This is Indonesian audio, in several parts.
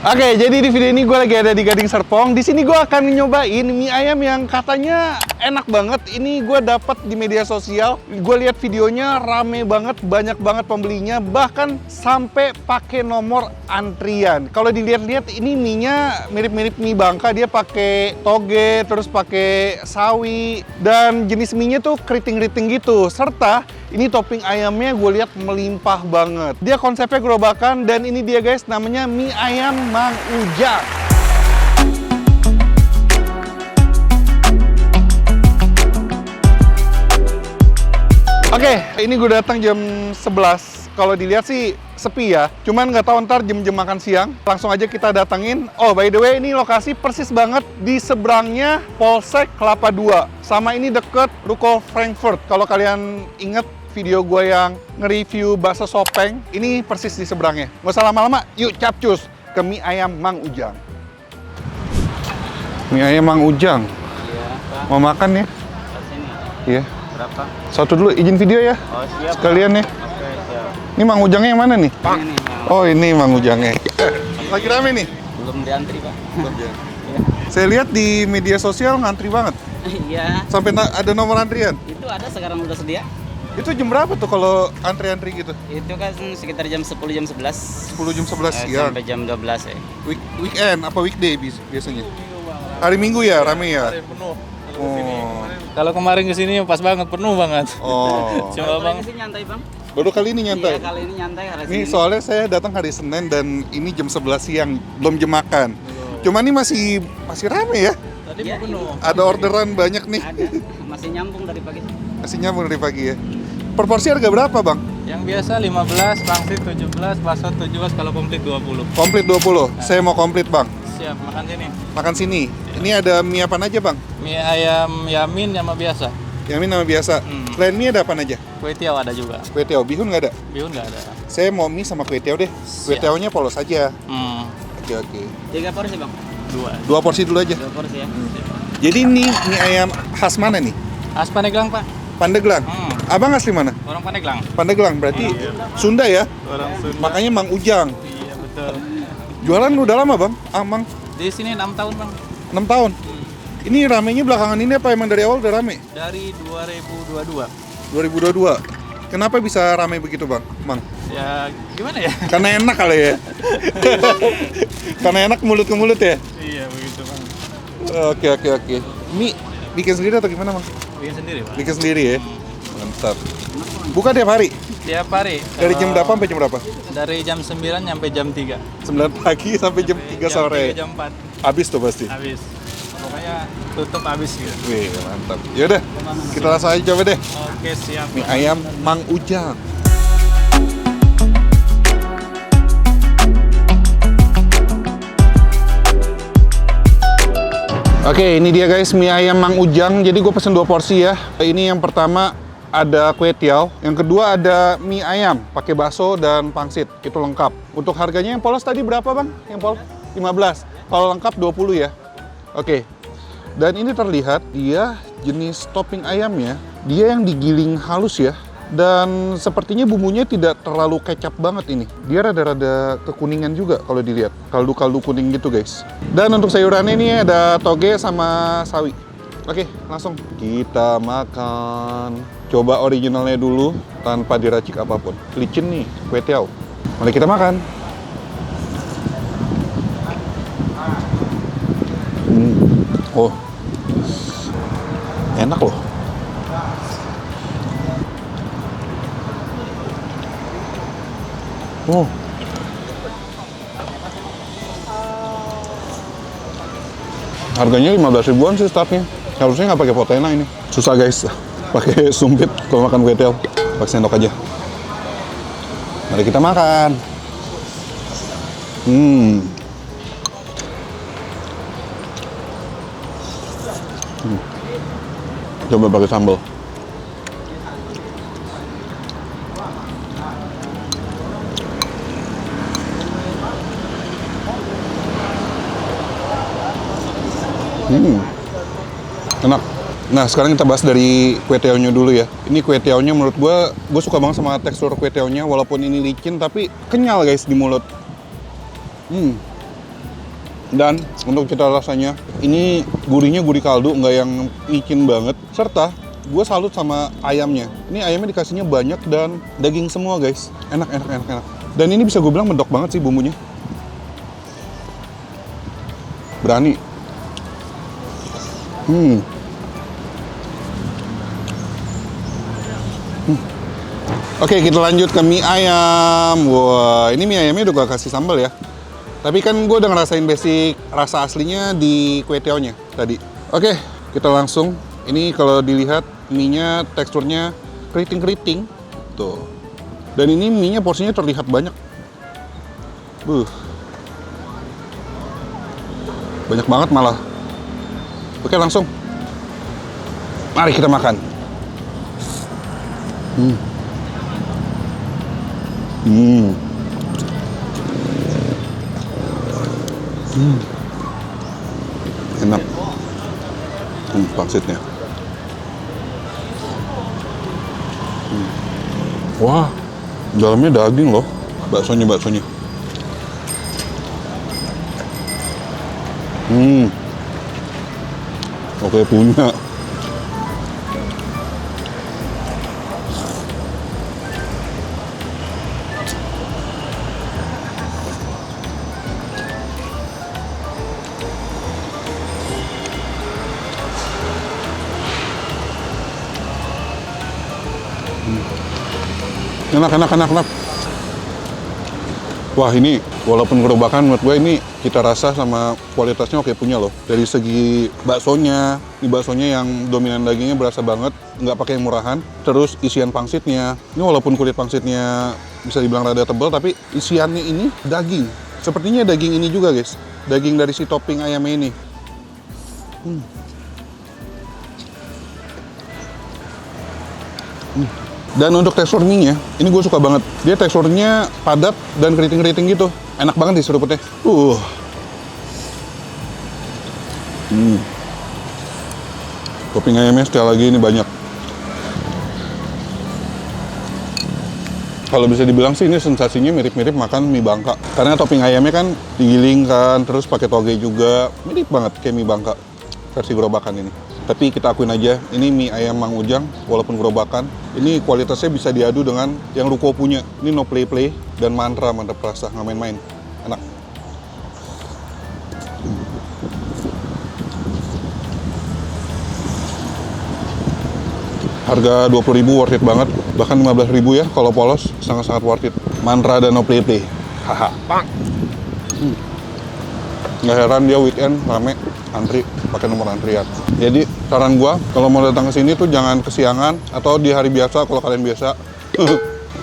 Oke, jadi di video ini gue lagi ada di Gading Serpong. Di sini gue akan nyobain mie ayam yang katanya enak banget. Ini gue dapat di media sosial. Gue lihat videonya rame banget, banyak banget pembelinya, bahkan sampai pakai nomor antrian. Kalau dilihat-lihat ini mie-nya mirip-mirip mie Bangka. Dia pakai toge, terus pakai sawi, dan jenis mie-nya tuh keriting-keriting gitu. Serta ini topping ayamnya gue lihat melimpah banget. Dia konsepnya gerobakan, dan ini dia guys, namanya mie ayam Mang Ujang. Oke, ini gue datang jam 11. Kalau dilihat sih sepi ya. Cuman nggak tahu ntar jam-jam makan siang. Langsung aja kita datengin. Oh, by the way, ini lokasi persis banget di seberangnya Polsek Kelapa II. Sama ini deket Ruko Frankfurt. Kalau kalian inget video gue yang nge-review bakso Sopeng, ini persis di seberangnya. Nggak usah lama-lama, yuk capcus ke mie ayam Mang Ujang. Mie ayam Mang Ujang. Iya, Pak. Mau makan ya? Sini. Iya. Berapa? Satu dulu, izin video ya. Oh, siap. Sekalian ya. Oke, siap. Ini Mang Ujangnya yang mana nih? Ini nih. Oh, ini Mang Ujangnya. Lagi rame nih. Belum diantri, Pak. Iya. Saya lihat di media sosial ngantri banget. Iya. Sampai ada nomor antrian. Itu ada sekarang udah sedia. Itu jam berapa tuh kalau antri-antri gitu? Itu kan sekitar jam 10 jam 11. 10 jam 11 siang. Sampai jam 12 ya. Weekend apa weekday biasanya? Hari Minggu ya, rame ya? Hari penuh. Oh. Kalau kemarin kesini pas banget, penuh banget. Oh. Cuma bang, Sih nyantai, Bang. Baru kali ini nyantai? Iya, kali ini nyantai hari Ini Senin. soalnya saya datang hari Senin dan ini jam 11 siang, belum jam makan. Cuma ini masih rame ya? tadi Iya, penuh. Ada orderan banyak nih. Ada. Masih nyambung dari pagi. Masih nyambung dari pagi ya. Per porsi harga berapa, Bang? Yang biasa 15, pangsit 17, bakso 17, kalau komplit 20. Komplit 20. Saya mau komplit, Bang. Siap, makan sini. Makan sini. Ini ada mie apa aja, Bang? Mie ayam yamin sama biasa. Yang ini nama biasa. Selain mie ada apa aja? Kue tiaw ada juga. Kue tiaw, bihun nggak ada? Bihun nggak ada. Saya mau mie sama kue tiaw deh. Kue Siap. tiawnya polos aja. Oke. 3 porsi, Bang. 2. 2 porsi dulu aja. 2 porsi ya. Jadi ini mie ayam khas mana nih? As Pandeglang, Pak. Pandeglang. Abang asli mana? Orang Pandeglang. Pandeglang, berarti Sunda ya? Orang Sunda. Makanya Mang Ujang. Iya, betul. Jualan udah lama, Bang? Mang, Di sini 6 tahun, Bang. 6 tahun. Ini ramenya belakangan ini apa emang dari awal udah rame? Dari 2022. 2022. Kenapa bisa rame begitu, Bang? Mang? Ya, gimana ya? Karena enak kali ya? Karena enak mulut ke mulut ya? Iya, begitu, Bang. Oke. Mie bikin sendiri atau gimana, Bang? Bikin sendiri, Pak. Bikin sendiri ya? Mantap. Buka tiap hari? Tiap hari. Dari jam berapa sampai jam berapa? Dari jam 9 sampai jam 3. 9 pagi sampai jam 3 sore. Jam 4 Habis tuh pasti? habis. Pokoknya tutup habis gitu. Wih, mantap. Yaudah, kita langsung aja coba deh. Oke, siap. Mie ayam Mang Ujang. Oke, ini dia guys, mie ayam Mang Ujang. Jadi gue pesen 2 porsi ya. Ini yang pertama ada kue tiaw, yang kedua ada mie ayam pakai bakso dan pangsit. Itu lengkap. Untuk harganya yang polos tadi berapa, Bang? Yang polos 15. Kalau lengkap 20 ya. Oke. Dan ini terlihat dia jenis topping ayamnya, dia yang digiling halus ya. Dan sepertinya bumbunya tidak terlalu kecap banget ini. Dia rada-rada kekuningan juga kalau dilihat. Kaldu-kaldu kuning gitu guys. Dan untuk sayurannya ini ada toge sama sawi. Oke, langsung kita makan. Coba originalnya dulu tanpa diracik apapun. Licin nih, kue tiaw. Mari kita makan. Oh, enak loh. Oh, harganya 15 ribuan sih startnya. Harusnya nggak pakai Potena ini. Susah guys, pakai sumpit kalau makan kue tiaw. Pakai sendok aja. Mari kita makan. Coba pakai sambal. Enak. Nah, sekarang kita bahas dari kue tiawnya dulu ya. Ini kue tiawnya menurut gue suka banget sama tekstur kue tiawnya. Walaupun ini licin, tapi kenyal guys di mulut. Dan untuk cita rasanya, ini gurihnya gurih kaldu, nggak yang micin banget. Serta gue salut sama ayamnya. Ini ayamnya dikasihnya banyak dan daging semua guys. Enak. Dan ini bisa gue bilang mendok banget sih bumbunya. Berani. Oke, kita lanjut ke mie ayam. Wah, ini mie ayamnya udah gue kasih sambal ya. Tapi kan gue udah ngerasain basic rasa aslinya di kue tiaonya tadi. Oke, kita langsung. Ini kalau dilihat mie-nya teksturnya keriting-keriting. Tuh. Dan ini mie-nya porsinya terlihat banyak. Banyak banget malah. Oke, langsung. Mari kita makan. Enak. Pangsitnya. Wah, dalamnya daging loh. Baksonya. Oke, punya. Enak. Wah, ini walaupun gerobakan menurut gue ini cita rasa sama kualitasnya oke punya loh. Dari segi baksonya, ini baksonya yang dominan dagingnya berasa banget, nggak pakai yang murahan. Terus isian pangsitnya, ini walaupun kulit pangsitnya bisa dibilang rada tebal, tapi isiannya ini daging. Sepertinya daging ini juga guys, daging dari si topping ayamnya ini. Dan untuk tekstur mie-nya, ini gue suka banget. Dia teksturnya padat dan keriting-keriting gitu. Enak banget diseruputnya. Topping ayamnya sekali lagi ini banyak. Kalau bisa dibilang sih ini sensasinya mirip-mirip makan mie Bangka. Karena topping ayamnya kan digilingkan, terus pakai toge juga. Mirip banget kayak mie Bangka versi gerobakan ini. Tapi kita akuin aja, ini mie ayam Mang Ujang, walaupun gerobakan, ini kualitasnya bisa diadu dengan yang Ruko punya. Ini no play-play dan mantra, mantap rasa, nggak main-main. Enak. Harga 20.000 worth it banget, bahkan 15.000 ya kalau polos, sangat-sangat worth it. Mantra dan no play-play. Haha. Nggak heran dia weekend rame, antri, pakai nomor antrian. Jadi saran gua kalau mau datang ke sini tuh jangan kesiangan atau di hari biasa kalau kalian biasa.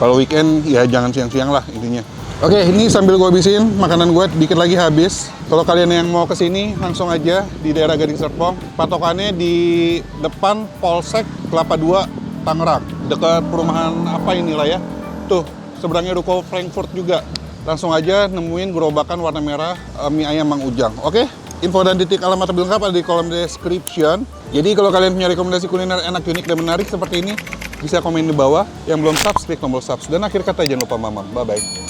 Kalau weekend ya jangan siang-siang lah intinya. Oke, ini sambil gua habisin makanan gua dikit lagi habis. Kalau kalian yang mau ke sini langsung aja di daerah Gading Serpong. Patokannya di depan Polsek Kelapa 2 Tangerang. Dekat perumahan apa inilah ya. Tuh, seberangnya Ruko Frankfurt juga. Langsung aja nemuin gerobakan warna merah mie ayam Mang Ujang. Oke? Info dan titik alamat lebih lengkap ada di kolom description. Jadi kalau kalian punya rekomendasi kuliner enak, unik, dan menarik seperti ini, bisa komen di bawah. Yang belum subs, klik tombol subs. Dan akhir kata jangan lupa mamam. Bye-bye.